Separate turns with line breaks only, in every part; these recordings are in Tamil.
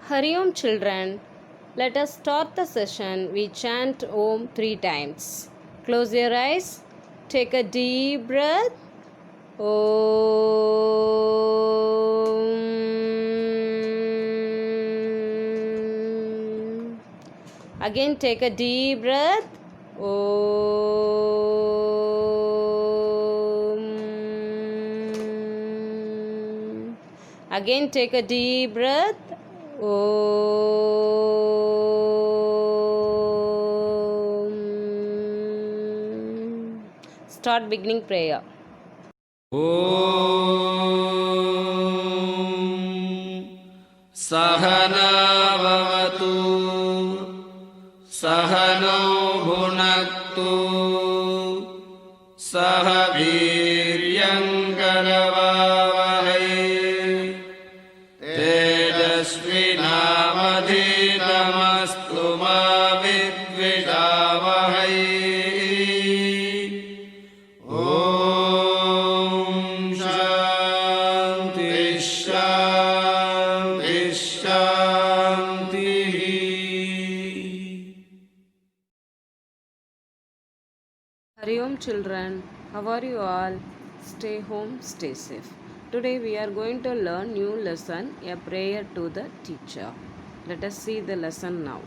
Hari Om children, let us start the session. We chant Om 3 times. Close your eyes, take a deep breath. Om. Again take a deep breath. Om. Again take a deep breath. Om. Start beginning prayer.
सहनावतु सहनौ भुनक्तु सह वीर्यङ्करवावहै तेजस्विनावधीतमस्तु मा विद्विषावहै
Hari Om children, how are you all? Stay home, stay safe. Today we are going to learn new lesson, a prayer to the teacher. Let us see the lesson now.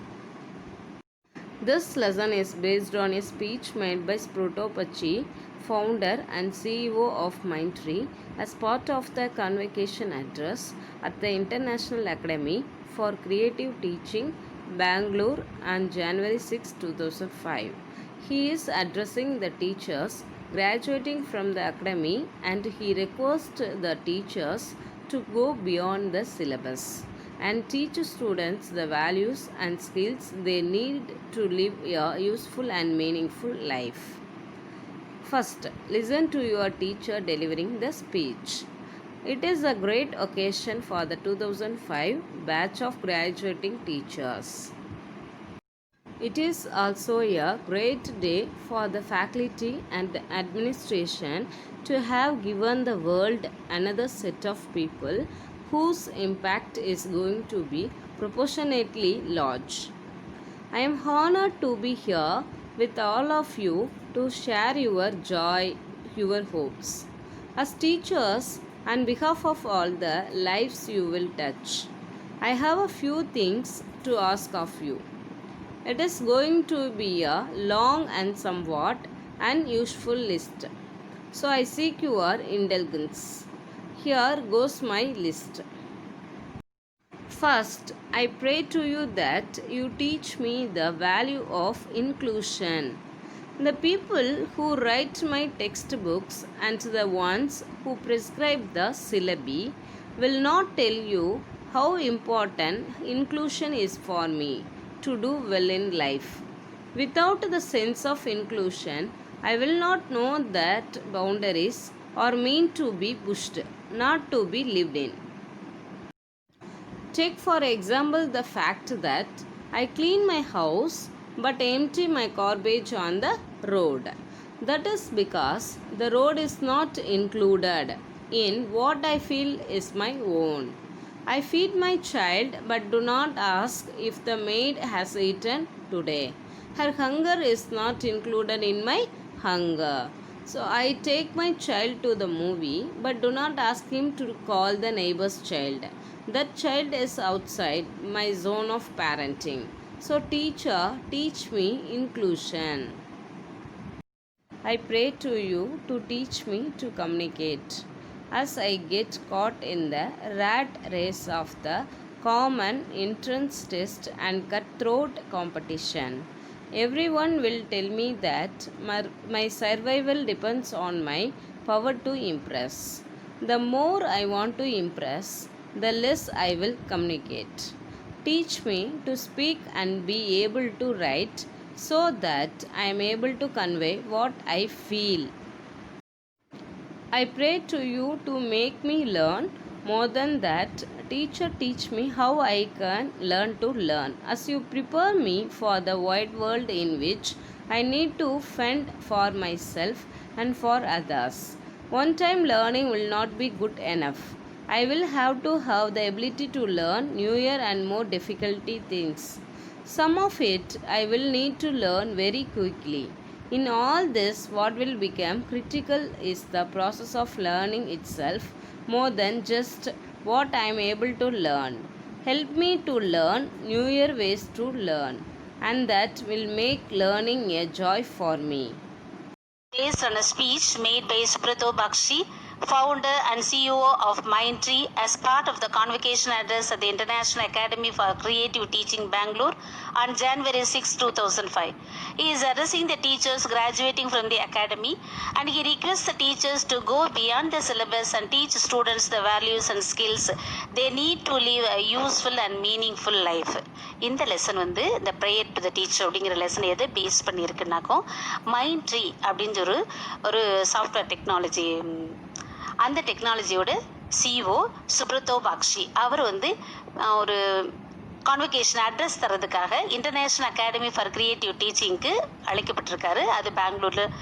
This lesson is based on a speech made by Spruto Pachi, founder and CEO of Mindtree, as part of the convocation address at the International Academy for Creative Teaching, Bangalore on January 6, 2005. He is addressing the teachers graduating from the academy and he requests the teachers to go beyond the syllabus and teach students the values and skills they need to live a useful and meaningful life. First, listen to your teacher delivering the speech. It is a great occasion for the 2005 batch of graduating teachers. It is also a great day for the faculty and administration to have given the world another set of people whose impact is going to be proportionately large. I am honored to be here with all of you to share your joy, your hopes. As teachers, on behalf of all the lives you will touch, I have a few things to ask of you. It is going to be a long and somewhat unuseful list, so I seek your indulgence. Here goes my list. First, I pray to you that you teach me the value of inclusion. The people who write my textbooks and the ones who prescribe the syllabi will not tell you how important inclusion is for me to do well in life. Without the sense of inclusion, I will not know that boundaries are meant to be pushed, not to be lived in. Take for example the fact that I clean my house but empty my garbage on the road. That is because the road is not included in what I feel is my own. I feed my child but do not ask if the maid has eaten today. Her hunger is not included in my hunger. So I take my child to the movie but do not ask him to call the neighbor's child. That child is outside my zone of parenting. So teacher, teach me inclusion. I pray to you to teach me to communicate. As I get caught in the rat race of the common entrance test and cutthroat competition, everyone will tell me that my survival depends on my power to impress. The more I want to impress, the less I will communicate. Teach me to speak and be able to write so that I am able to convey what I feel. I pray to you to make me learn. More than that, teacher, teach me how I can learn to learn. As you prepare me for the wide world in which I need to fend for myself and for others. One time learning will not be good enough. I will have to have the ability to learn newer and more difficulty things. Some of it I will need to learn very quickly. In all this, what will become critical is the process of learning itself more than just what I am able to learn. Help me to learn newer ways to learn, and that will make learning a joy for me.
Based on a speech made by Subrato Bakshi, founder and CEO of Mindtree, as part of the convocation address at the International Academy for Creative Teaching, Bangalore, on January 6, 2005. He is addressing the teachers graduating from the academy, and he requests the teachers to go beyond the syllabus and teach students the values and skills they need to live a useful and meaningful life. இந்த லெசன் வந்து இந்த ப்ரேயர் டு த டீச்சர் அப்படிங்கிற லெசன் எதை பேஸ் பண்ணியிருக்குனாக்கும், மைண்ட்ட்ரீ அப்படின்னு ஒரு சாஃப்ட்வேர் டெக்னாலஜி, அந்த டெக்னாலஜியோட சிஓ சுப்ரதோ பாக்ஷி அவர் வந்து ஒரு கான்வகேஷன் அட்ரஸ் தரதுக்காக இன்டர்நேஷ்னல் அகாடமி ஃபார் கிரியேட்டிவ் டீச்சிங்க்கு அழைக்கப்பட்டிருக்காரு. அது பெங்களூரில்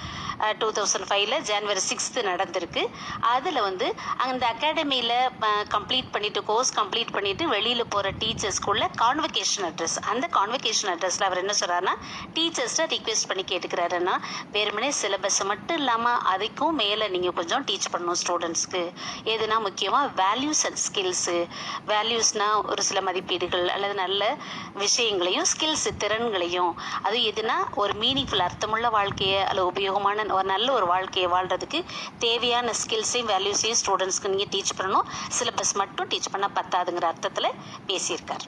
2005 ஜனவரி 6 நடந்திருக்கு. அதில் வந்து அந்த அகாடமியில் கோர்ஸ் கம்ப்ளீட் பண்ணிவிட்டு வெளியில் போகிற டீச்சர்ஸ்க்குள்ள கான்வகேஷன் அட்ரஸ், அந்த கான்வகேஷன் அட்ரஸில் அவர் என்ன சொல்கிறாருன்னா, டீச்சர்ஸ்ட்டை ரிக்வெஸ்ட் பண்ணி கேட்டுக்கிறாருன்னா, வெறுமனே சிலபஸ் மட்டும் இல்லாமல் அதுக்கும் மேலே நீங்கள் கொஞ்சம் டீச் பண்ணணும் ஸ்டூடெண்ட்ஸ்க்கு. எதுனா முக்கியமாக வேல்யூஸ் அண்ட் ஸ்கில்ஸு. வேல்யூஸ்னால் ஒரு சில மதிப்பீடுகள் அல்லது நல்ல விஷயங்களையும், ஸ்கில்ஸ் திறன்களையும், அது எதுனா ஒரு மீனிங்ஃபுல் அர்த்தமுள்ள வாழ்க்கையை அல்லது உபயோகமான ஒரு நல்ல ஒரு வாழ்க்கையை வாழ்கிறதுக்கு தேவையான ஸ்கில்ஸையும் வேல்யூஸையும் ஸ்டூடெண்ட்ஸ்க்கு நீங்கள் டீச் பண்ணணும். சிலபஸ் மட்டும் டீச் பண்ணால் பத்தாதுங்கிற அர்த்தத்தில் பேசியிருக்கார்.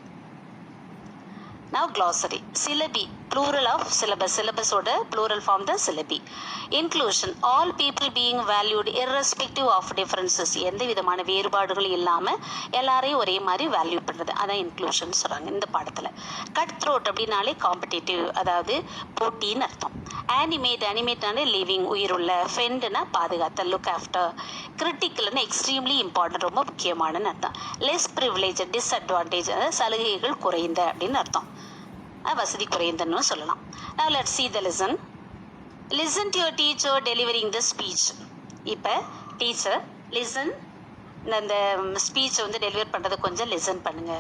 Now glossary. Syllabi, plural of syllabus. Syllabus oda plural form the syllabi. Inclusion, all people being valued irrespective of differences. எந்த விதமான வேறுபாடுகள் இல்லாமல் எல்லாரையும் ஒரே மாதிரி வேல்யூ பண்ணுறது, அதான் இன்க்ளூஷன் சொல்கிறாங்க இந்த பாடத்தில். கட் த்ரோட் அப்படின்னாலே காம்படிட்டிவ், அதாவது போட்டின்னு அர்த்தம். அனிமேட்னாலே லிவிங், உயிருள்ள. ஃபெண்டுனா பாதுகாத்தல், லுக் ஆஃப்டர். கிரிட்டிக்கல்னு எக்ஸ்ட்ரீம்லி இம்பார்ட்டன்ட், ரொம்ப முக்கியமானன்னு அர்த்தம். லெஸ் ப்ரிவிலேஜ், டிஸ்அட்வான்டேஜ், அதாவது சலுகைகள் குறைந்த அப்படின்னு அர்த்தம், வசதி குறைந்தன்னு சொல்லலாம். Now let's see the lesson. Listen to your teacher delivering the speech. இப்போ டீச்சர் லிசன், இந்த ஸ்பீச்சை வந்து டெலிவர் பண்ணுறதை கொஞ்சம் லிசன் பண்ணுங்க.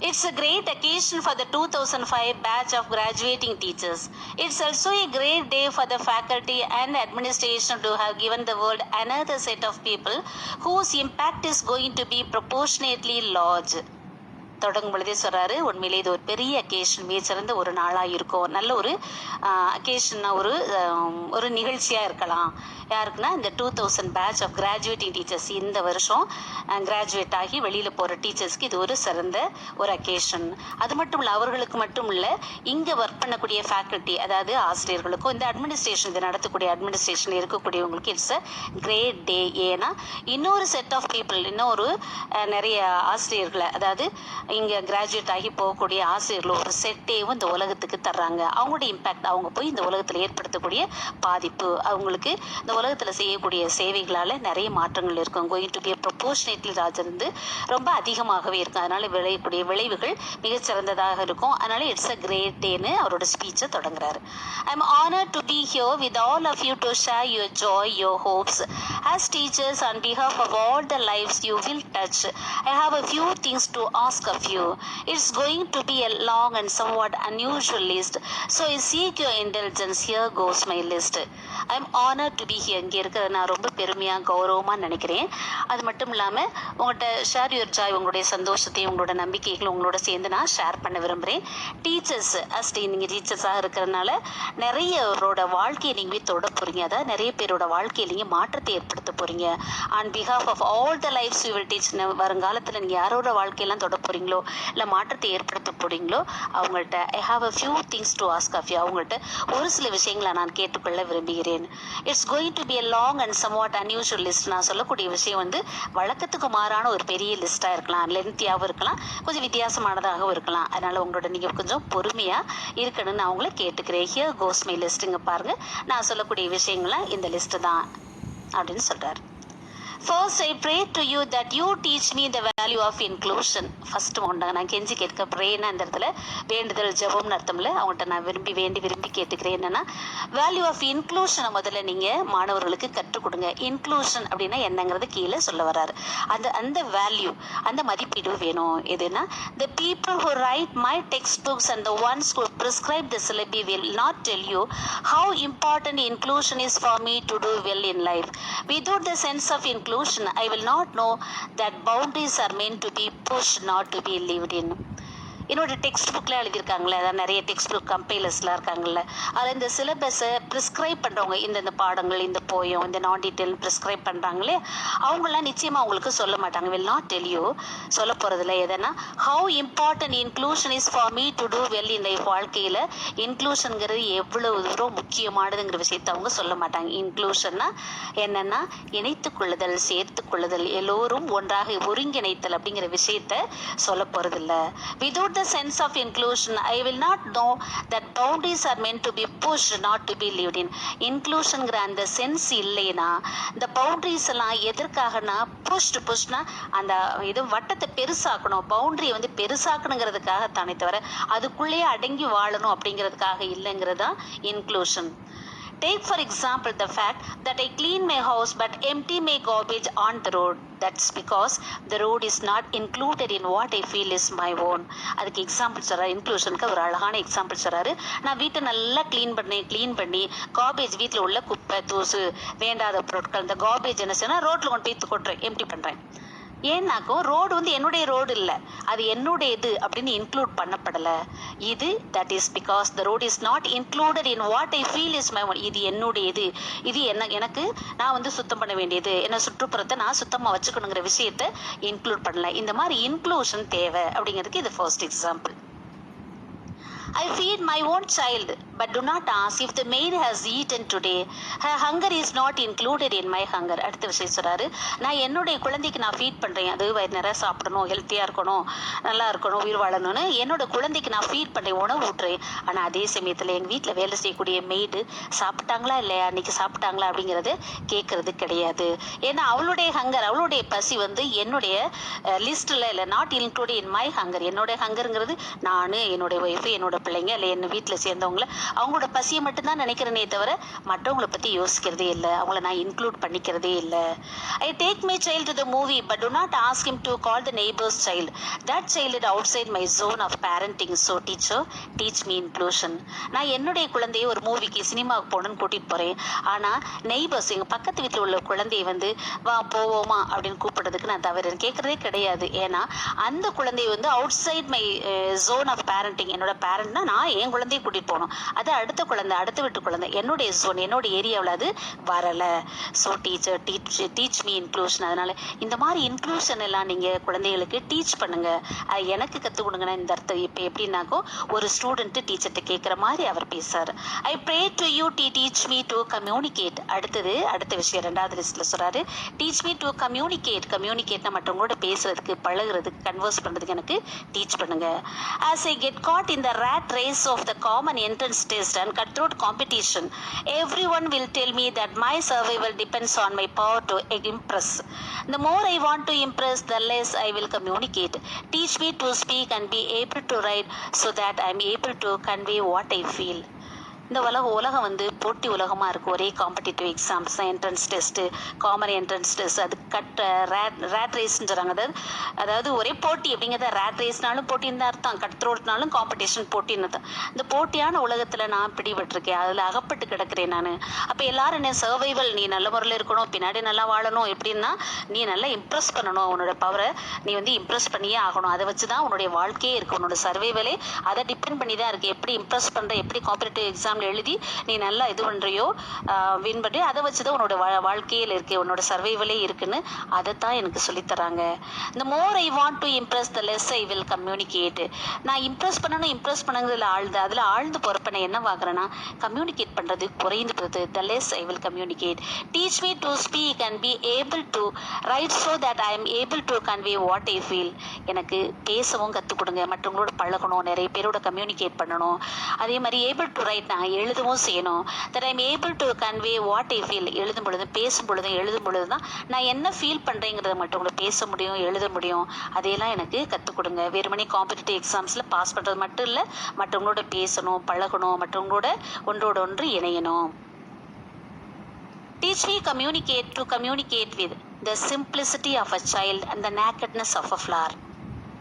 It's a great occasion for the 2005 batch of graduating teachers. It's also a great day for the faculty and administration to have given the world another set of people whose impact is going to be proportionately large. தொடங்கும் பொழுதே சொல்கிறாரு, உண்மையிலே இது ஒரு பெரிய அக்கேஷன், மிகச்சிறந்த ஒரு நாளாக இருக்கும். நல்ல ஒரு அக்கேஷன்னா ஒரு நிகழ்ச்சியாக இருக்கலாம். யாருக்குன்னா இந்த 2000 பேட்ச் ஆஃப் கிராஜுவேட்டிங் டீச்சர்ஸ், இந்த வருஷம் கிராஜுவேட் ஆகி வெளியில் போகிற டீச்சர்ஸ்க்கு இது ஒரு சிறந்த ஒரு அக்கேஷன். அது மட்டும் இல்லை, அவர்களுக்கு மட்டும் இல்லை, இங்கே ஒர்க் பண்ணக்கூடிய ஃபேக்கல்ட்டி, அதாவது ஆசிரியர்களுக்கும், இந்த அட்மினிஸ்ட்ரேஷன், இதை நடத்தக்கூடிய அட்மினிஸ்ட்ரேஷன் இருக்கக்கூடியவங்களுக்கு இட்ஸ் அ கிரேட் டே. ஏன்னா இன்னொரு செட் ஆஃப் பீப்புள், இன்னொரு நிறைய ஆசிரியர்களை, அதாவது இங்கே கிராஜுவேட் ஆகி போகக்கூடிய ஆசிரியர்கள் ஒரு செட்டேவும் இந்த உலகத்துக்கு தர்றாங்க. அவங்களோட இம்பேக்ட், அவங்க போய் இந்த உலகத்தில் ஏற்படுத்தக்கூடிய பாதிப்பு, அவங்களுக்கு இந்த உலகத்தில் செய்யக்கூடிய சேவைகளால் நிறைய மாற்றங்கள் இருக்கும். கோயிங் டு பி ப்ரொபோர்ஷனேட்லி ராஜிருந்து ரொம்ப அதிகமாகவே இருக்கும். அதனால் விளையக்கூடிய விளைவுகள் மிகச்சிறந்ததாக இருக்கும். அதனால் இட்ஸ் அ கிரேட் டேன்னு அவரோட ஸ்பீச்சை தொடங்குறாரு. I am honoured to be here with all of you to share your joy, your hopes. As teachers on behalf of all the lives you will touch, I have a few things to ask of you. It's going to be a long and somewhat unusual list, so I seek your indulgence. Here goes my list. I'm honored to be here. இங்கே இருக்கிறத நான் ரொம்ப பெருமையாக கௌரவமாக நினைக்கிறேன். அது மட்டும் இல்லாமல் உங்கள்கிட்ட ஷேர் யுவர் ஜாய், உங்களுடைய சந்தோஷத்தையும் உங்களோட நம்பிக்கைகளும் உங்களோட சேர்ந்து நான் ஷேர் பண்ண விரும்புகிறேன். டீச்சர்ஸ் நீங்கள் டீச்சர்ஸாக இருக்கிறதுனால நிறையவரோட வாழ்க்கையை நீங்கள் தொட போகிறீங்க, அதாவது நிறைய பேரோட வாழ்க்கையில் நீங்கள் மாற்றத்தை ஏற்படுத்த போகிறீங்க. On behalf of all the lives you will teach. வருங்காலத்தில் நீங்கள் யாரோட வாழ்க்கையெல்லாம் தொட போகிறீங்களோ, இல்லை மாற்றத்தை ஏற்படுத்த போகிறீங்களோ, அவங்கள்ட்ட I have a few things to ask of you, அவங்கள்ட்ட ஒரு சில விஷயங்களை நான் கேட்டுக்கொள்ள விரும்புகிறேன். It's going to be a long and somewhat unusual list. நான் சொல்லக்கூடிய விஷயம் வந்து வழக்கத்துக்கு மாறான ஒரு பெரிய லிஸ்ட்டாக இருக்கலாம், லென்த்தியாகவும் இருக்கலாம், கொஞ்சம் வித்தியாசமானதாகவும் இருக்கலாம். அதனால் உங்களோட நீங்கள் கொஞ்சம் பொறுமையாக இருக்கணும்னு நான் உங்களை கேட்டுக்கிறேன். ஹியர் கோஸ் மை லிஸ்ட்டுங்க பாருங்கள், நான் சொல்லக்கூடிய விஷயங்கள்லாம் இந்த லிஸ்ட்டு தான் அப்படின்னு சொல்கிறார். First, I pray to you that you teach me the value of inclusion. First ஒன்று நான் கெஞ்சி கேட்க ப்ரேன்னா அந்த இடத்துல வேண்டுதல் ஜெபம்னு அர்த்தம்ல அவங்கள்ட்ட நான் விரும்பி கேட்டுக்கிறேன். என்னன்னா வேல்யூ ஆஃப் இன்க்ளூஷனை முதல்ல நீங்கள் மாணவர்களுக்கு கற்றுக் கொடுங்க. இன்க்ளூஷன் அப்படின்னா என்னங்கிறது கீழே சொல்ல வர்றாரு. அந்த வேல்யூ, அந்த மதிப்பீடு வேணும். எதுனா the people who write my textbooks and the ones who prescribe the syllabi will not tell you how important inclusion is for me to do well in life. Without the sense of inclusion, I will not know that boundaries are meant to be pushed, not to be lived in. என்னோட டெக்ஸ்ட் புக்கில் எழுதியிருக்காங்களே, அதாவது நிறைய டெக்ஸ்ட் புக் கம்பைலர்ஸ்லாம் இருக்காங்கல்ல, அதில் இந்த சிலபஸை ப்ரிஸ்கிரைப் பண்ணுறவங்க, இந்த பாடங்கள், இந்த போயம், இந்த நான் டீட்டெயில் ப்ரிஸ்கிரைப் பண்ணுறாங்களே, அவங்களாம் நிச்சயமாக அவங்களுக்கு சொல்ல மாட்டாங்க. வில் நாட் டெல் யூ, சொல்ல போகிறதில்ல. எதனா how important inclusion is for me to do well in life. வாழ்க்கையில் இன்க்ளூஷனுங்கிறது எவ்வளவு தூரம் முக்கியமானதுங்கிற விஷயத்தை அவங்க சொல்ல மாட்டாங்க. இன்க்ளூஷன்னா என்னென்னா இணைத்து கொள்ளுதல், சேர்த்து கொள்ளுதல், எல்லோரும் ஒன்றாக ஒருங்கிணைத்தல் அப்படிங்கிற விஷயத்த சொல்ல போகிறதில்ல. Without the sense of inclusion, I will not know that boundaries are meant to be pushed, not to be lived in. இன்க்ளூஷன்ங்கிற அந்த சென்ஸ் இல்லைன்னா, இந்த பவுண்டரிஸ் எல்லாம் எதற்காகனா புஷ்னா அந்த இது வட்டத்தை பெருசாக்கணும், பவுண்டரியை வந்து பெருசாக்கணுங்கிறதுக்காக தானே தவிர அதுக்குள்ளேயே அடங்கி வாழணும் அப்படிங்கிறதுக்காக இல்லைங்கிறது தான் inclusion. Take for example the fact that I clean my house but empty my garbage on the road. That's because the road is not included in what I feel is my own. அதுக்கு எக்ஸாம்பிள் சொல்கிறார். இன்க்ளூஷனுக்கு ஒரு அழகான எக்ஸாம்பிள் சொல்கிறாரு. நான் வீட்டை நல்லா க்ளீன் பண்ணி கார்பேஜ், வீட்டில் உள்ள குப்பை, தூசு, வேண்டாத பொருட்கள், இந்த கார்பேஜ் என்ன செய்யணும், ரோட்டில் கொண்டு போய் கொட்டுறேன், எம்டி பண்ணுறேன். ஏன்னாக்கும் ரோடு வந்து என்னுடைய ரோடு இல்லை, அது என்னுடையது அப்படின்னு இன்க்ளூட் பண்ணப்படலை. இது that is because the road is not included in what I feel is my own. இது என்னுடையது, இது எனக்கு நான் வந்து சுத்தம் பண்ண வேண்டியது, என்ன சுற்றுப்புறத்தை நான் சுத்தமாக வச்சுக்கணுங்கிற விஷயத்தை இன்க்ளூட் பண்ணல. இந்த மாதிரி இன்க்ளூஷன் தேவை அப்படிங்கிறதுக்கு இது first example. I feed my own child, but do not ask if the maid has eaten today. Her hunger is not included in my hunger. அடுத்த விஷயம் சொல்கிறாரு. நான் என்னுடைய குழந்தைக்கு நான் ஃபீட் பண்ணுறேன், அது வயிறு நிறைய சாப்பிடணும், ஹெல்த்தியாக இருக்கணும், நல்லா இருக்கணும், உயிர் வாழணும்னு என்னோட குழந்தைக்கு நான் ஃபீட் பண்ணுறேன், உணவு ஊட்டுறேன். ஆனால் அதே சமயத்தில் எங்கள் வீட்டில் வேலை செய்யக்கூடிய மெய்டு சாப்பிட்டாங்களா இல்லையா, அன்றைக்கி சாப்பிட்டாங்களா அப்படிங்கிறது கேட்குறது கிடையாது. ஏன்னா அவளுடைய ஹங்கர், அவளுடைய பசி வந்து என்னுடைய லிஸ்ட்டில் இல்லை, not included in my hunger. என்னுடைய ஹங்கருங்கிறது நான், என்னுடைய ஒய்ஃபு, என்னோட பிள்ளைங்க, இல்லை என்ன வீட்டில் சேர்ந்தவங்கள அவங்களோட பசியை மட்டும்தான் நினைக்கிறேனே தவிர மற்றவங்களை பற்றி யோசிக்கிறதே இல்லை, அவங்கள நான் இன்க்ளூட் பண்ணிக்கிறதே இல்லை. I take my child to the movie but do not ask him to call the neighbours child. That child is outside my zone of parenting. So teach me inclusion. நான் என்னுடைய குழந்தைய ஒரு மூவிக்கு, சினிமாவுக்கு போகணுன்னு கூட்டிகிட்டு போகிறேன். ஆனால் நெய்பர்ஸ், எங்கள் பக்கத்து வீட்டில் உள்ள குழந்தைய வந்து வா போவோமா அப்படின்னு கூப்பிடுறதுக்கு நான் தவறு கேட்குறதே கிடையாது. ஏன்னா அந்த குழந்தை வந்து outside my zone of parenting. என்னோட பேரண்ட் நான் என் குழந்தைய கூட்டிட்டு போகணும், அது அடுத்த குழந்தை, அடுத்த வீட்டு குழந்தை, என்னுடைய ஜோன், என்னோட ஏரியாவில் அது வரலை. So teach me inclusion. அதனால இந்த மாதிரி இன்க்ளூஷன் எல்லாம் நீங்கள் குழந்தைகளுக்கு டீச் பண்ணுங்க. எனக்கு கற்றுக் கொடுங்கன்னா இந்த அர்த்தம். இப்போ எப்படின்னாக்கோ ஒரு ஸ்டூடெண்ட்டு டீச்சர்கிட்ட கேட்குற மாதிரி அவர் பேசுறார். I pray to you teach me to communicate. அடுத்த விஷயம் ரெண்டாவது லிஸ்ட்டில் சொல்கிறாரு. டீச் மீ டு கம்யூனிகேட்னா மற்றவங்களோட பேசுறதுக்கு, பழகுறதுக்கு, கன்வர்ஸ் பண்ணுறதுக்கு எனக்கு டீச் பண்ணுங்க. As I get caught in the rat race of the common entrance test and cutthroat competition, everyone will tell me that my survival depends on my power to impress. The more I want to impress, the less I will communicate. Teach me to speak and be able to write so that I am able to convey what I feel. இந்த உலகம் வந்து போட்டி உலகமாக இருக்குது. ஒரே காம்படிட்டிவ் எக்ஸாம்ஸ் தான், entrance test, common entrance test, அது ரேட் ரேஸ்ன்னு சொல்கிறாங்க. அதாவது ஒரே போட்டி அப்படிங்கிறத, ரேட் ரேஸ்னாலும் போட்டின்னு தான் அர்த்தம், கட் த்ரோட்னாலும் காம்படிஷன் போட்டின்னு தான். இந்த போட்டியான உலகத்தில் நான் பிடிபட்டிருக்கேன், அதில் அகப்பட்டு கிடக்கிறேன் நான். அப்போ எல்லாரும் என்ன சர்வைவல், நீ நல்ல முறையில் இருக்கணும், பின்னாடி நல்லா வாழணும், எப்படின்னா நீ நல்லா இம்ப்ரெஸ் பண்ணணும், உன்னோட பவரை நீ வந்து இம்ப்ரெஸ் பண்ணியே ஆகணும். அதை வச்சு தான் உன்னுடைய வாழ்க்கையே இருக்குது, உன்னோட சர்வைவலே அதை டிபெண்ட் பண்ணி தான் இருக்குது. எப்படி இம்ப்ரெஸ் பண்ணுற, எப்படி காம்படிட்டிவ் எக்ஸாம் எழுதி நீ நல்லா இது பண்ணுறியோ, வின் பண்ணி, அதை வச்சு தான் உன்னோட வாழ்க்கையில் இருக்கு, உன்னோட சர்வைவலே இருக்குன்னு அதைத்தான் எனக்கு சொல்லித்தராங்க. இந்த more I want to impress the less I will communicate. நான் இம்ப்ரெஸ் பண்ணுங்கிறதுல அதில் ஆழ்ந்து போகிறப்ப நான் என்ன வாங்குறேன்னா, கம்யூனிகேட் பண்ணுறது குறைந்து போகுது. த less I will communicate. Teach me to speak and be able to right so that I am able to convey what I feel. எனக்கு பேசவும் கற்றுக் கொடுங்க, மற்றவங்களோட பழகணும், நிறைய பேரோட கம்யூனிகேட் பண்ணணும். அதே மாதிரி ஏபிள் டு ரைட், நான் நான் எழுதவும் செய்யணும். that I'm able to convey what I feel. எழுதும் பொழுதும் பேசும் பொழுதும் எழுதும் பொழுது தான் நான் என்ன ஃபீல் பண்ணுறேங்கிறத மற்றவங்களை பேச முடியும், எழுத முடியும். அதையெல்லாம் எனக்கு கற்றுக் கொடுங்க. வெறுமனே காம்படிட்டிவ் எக்ஸாம்ஸில் பாஸ் பண்ணுறது மட்டும் இல்லை, மற்றவங்களோட பேசணும், பழகணும், மற்றவங்களோட ஒன்றோடு ஒன்று இணையணும். Teach me to communicate with the simplicity of a child and the nakedness of a flower.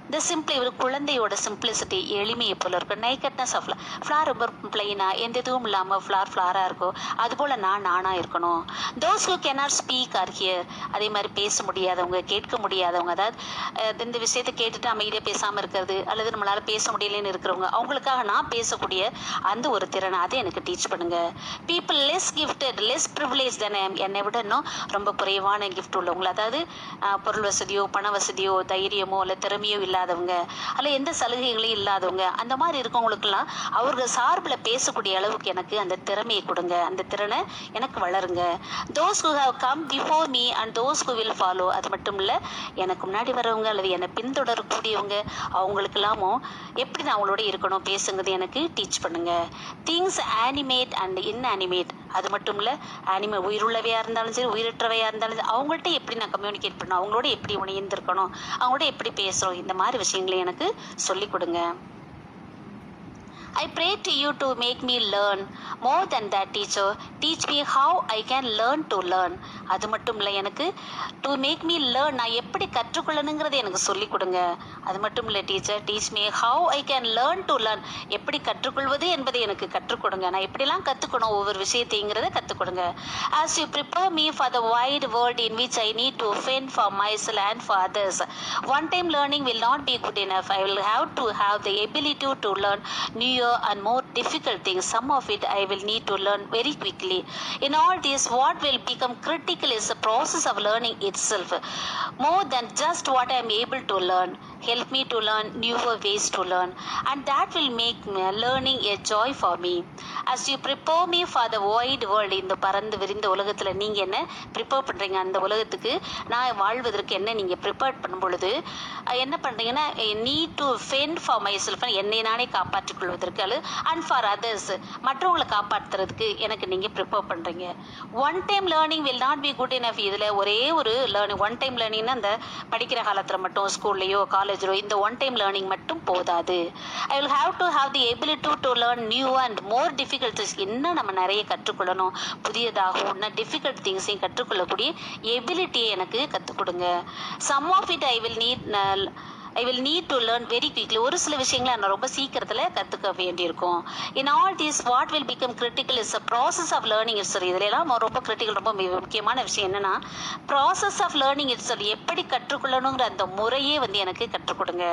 இந்த சிம்பிளி ஒரு குழந்தையோட சிம்பிளிசிட்டி, எளிமையை போல இருக்கும். நேக்கட்னஸ் ஆஃப் ஃப்ளார் ரொம்ப பிளைனாக எந்த இதுவும் இல்லாமல் ஃப்ளாராக இருக்கும். அதுபோல் நானாக இருக்கணும். Those who cannot speak are here, அதே மாதிரி பேச முடியாதவங்க, கேட்க முடியாதவங்க, அதாவது இந்த விஷயத்தை கேட்டுட்டு அமைதியாக பேசாமல் இருக்கிறது அல்லது நம்மளால் பேச முடியலன்னு இருக்கிறவங்க, அவங்களுக்காக நான் பேசக்கூடிய அந்த ஒரு திறனை அதை எனக்கு டீச் பண்ணுங்க. People less gifted, less privilege தானே, என்னை விட இன்னும் ரொம்ப குறைவான கிஃப்ட் உள்ளவங்க, அதாவது பொருள் வசதியோ பண வசதியோ தைரியமோ இல்லை திறமையோ இல்லாதவங்க அல்ல எந்த சலுகைகளையும் இல்லாதவங்க, அந்த மாதிரி இருக்கவங்களுக்கெல்லாம் அவர்கள் சார்பில் பேசக்கூடிய அளவுக்கு எனக்கு அந்த திறமையை கொடுங்க, அந்த திறனை எனக்கு வளருங்க. those who have come before me and those who will follow, அது மட்டும் இல்லை எனக்கு முன்னாடி வரவங்க அல்லது என்னை பின்தொடரக்கூடியவங்க, அவங்களுக்கெல்லாமும் எப்படி நான் அவங்களோட இருக்கணும் பேசுங்கிறது எனக்கு டீச் பண்ணுங்க. திங்ஸ் ஆனிமேட் அண்ட் இன்ஆனிமேட், அது மட்டும் இல்லை உயிருள்ளவையாக இருந்தாலும் சரி உயிரற்றவையாக இருந்தாலும் சரி, அவங்கள்ட்ட எப்படி நான் கம்யூனிகேட் பண்ணணும், அவங்களோட எப்படி இணைந்திருக்கணும், அவங்களோட எப்படி பேசுகிறோம், இந்த மாதிரி விஷயங்களை எனக்கு சொல்லிக் கொடுங்க. I pray to you to make me learn. More than that, teacher, teach me how I can learn to learn. அது மட்டும் இல்லை, எனக்கு to make me learn, நான் எப்படி கற்றுக்கொள்ளணுங்கிறத எனக்கு சொல்லிக் கொடுங்க. அது மட்டும் இல்லை teacher, teach me how I can learn to learn, எப்படி கற்றுக்கொள்வது என்பதை எனக்கு கற்றுக் கொடுங்க. நான் எப்படிலாம் கற்றுக்கணும் ஒவ்வொரு விஷயத்தைங்கிறத கற்றுக் கொடுங்க. As you prepare me for the wide world in which I need to fend for myself and for others, one time learning will not be good enough. I will have to have the ability to learn new and more difficult things. Some of it I will need to learn very quickly. In all this, what will become critical is the process of learning itself, more than just what I am able to learn. Help me to learn newer ways to learn, and that will make learning a joy for me. As you prepare me for the wide world, இந்த பறந்து விரிந்த உலகத்தில் நீங்கள் என்ன ப்ரிப்பேர் பண்ணுறீங்க, அந்த உலகத்துக்கு நான் வாழ்வதற்கு என்ன நீங்கள் ப்ரிப்பேர் பண்ணும் பொழுது என்ன பண்ணுறீங்கன்னா, need to fend for my self, என்னை நானே காப்பாற்றிக் கொள்வதற்கு அண்ட் ஃபார் அதர்ஸ், மற்றவங்களை காப்பாற்றுறதுக்கு எனக்கு நீங்கள் ப்ரிப்பேர் பண்ணுறீங்க. One time learning will not be good enough. இதில் ஒரே ஒரு லேர்னிங், ஒன் டைம் லேர்னிங்னா அந்த படிக்கிற காலத்தில் மட்டும் ஸ்கூல்லையோ காலேஜ்லோ இந்த ஒன் டைம் லேர்னிங் மட்டும் போதாது. I will have to have the ability to learn new and more difficulties. இன்னும் நம்ம நிறைய கற்றுக்கொள்ளணும், புதியதாகவும் இன்னும் டிஃபிகல்ட் திங்ஸையும் கற்றுக்கொள்ளக்கூடிய எபிலிட்டியை எனக்கு கற்றுக் கொடுங்க. Some of it I will need to learn very quickly. ஒரு சில விஷயங்களை நான் ரொம்ப சீக்கிரத்தில் கற்றுக்க வேண்டியிருக்கும். In all this, what will become critical is the process of learning itself. இதிலெல்லாம் ரொம்ப கிரிட்டிக்கல், ரொம்ப முக்கியமான விஷயம் என்னென்னா ப்ராசஸ் ஆஃப் லேர்னிங் itself. எப்படி கற்றுக்கொள்ளணுங்கிற அந்த முறையே எனக்கு கற்றுக் கொடுங்க.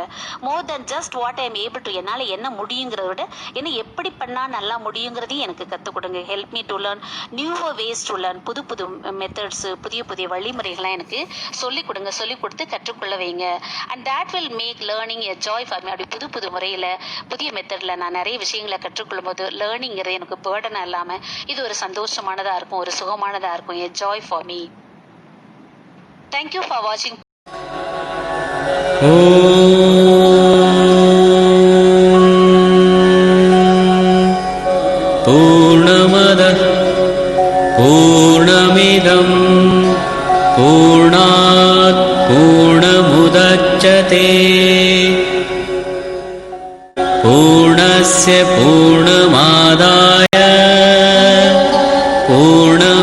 More then just what I am able to, என்னால் என்ன முடியுங்கிறத விட என்ன எப்படி பண்ணால் நல்லா முடியுங்கிறதையும் எனக்கு கற்றுக் கொடுங்க. Help me to learn newer ways to learn. புது புது மெத்தட்ஸு, புதிய புதிய வழிமுறைகள்லாம் எனக்கு சொல்லிக் கொடுங்க, சொல்லிக் கொடுத்து கற்றுக்கொள்ள வைங்க. And that will make learning a joy for me. அப்படி புது புது முறையில் புதிய மெத்தடில் நான் நிறைய விஷயங்களை கற்றுக்கொள்ளும் போது லேர்னிங்கிறது எனக்கு பேர்டனாக இல்லாமல் இது ஒரு சந்தோஷமானதாக இருக்கும், ஒரு சுகமானதாக இருக்கும். எ joy for me. Thank you for வாட்சிங்.
பூர்ணமதః பூர்ணமிதம் பூர்ணாத் பூர்ணமுதச்யதே பூர்ணஸ்ய பூர்ணமாதாய பூர்ணமேவாவசிஷ்யதே.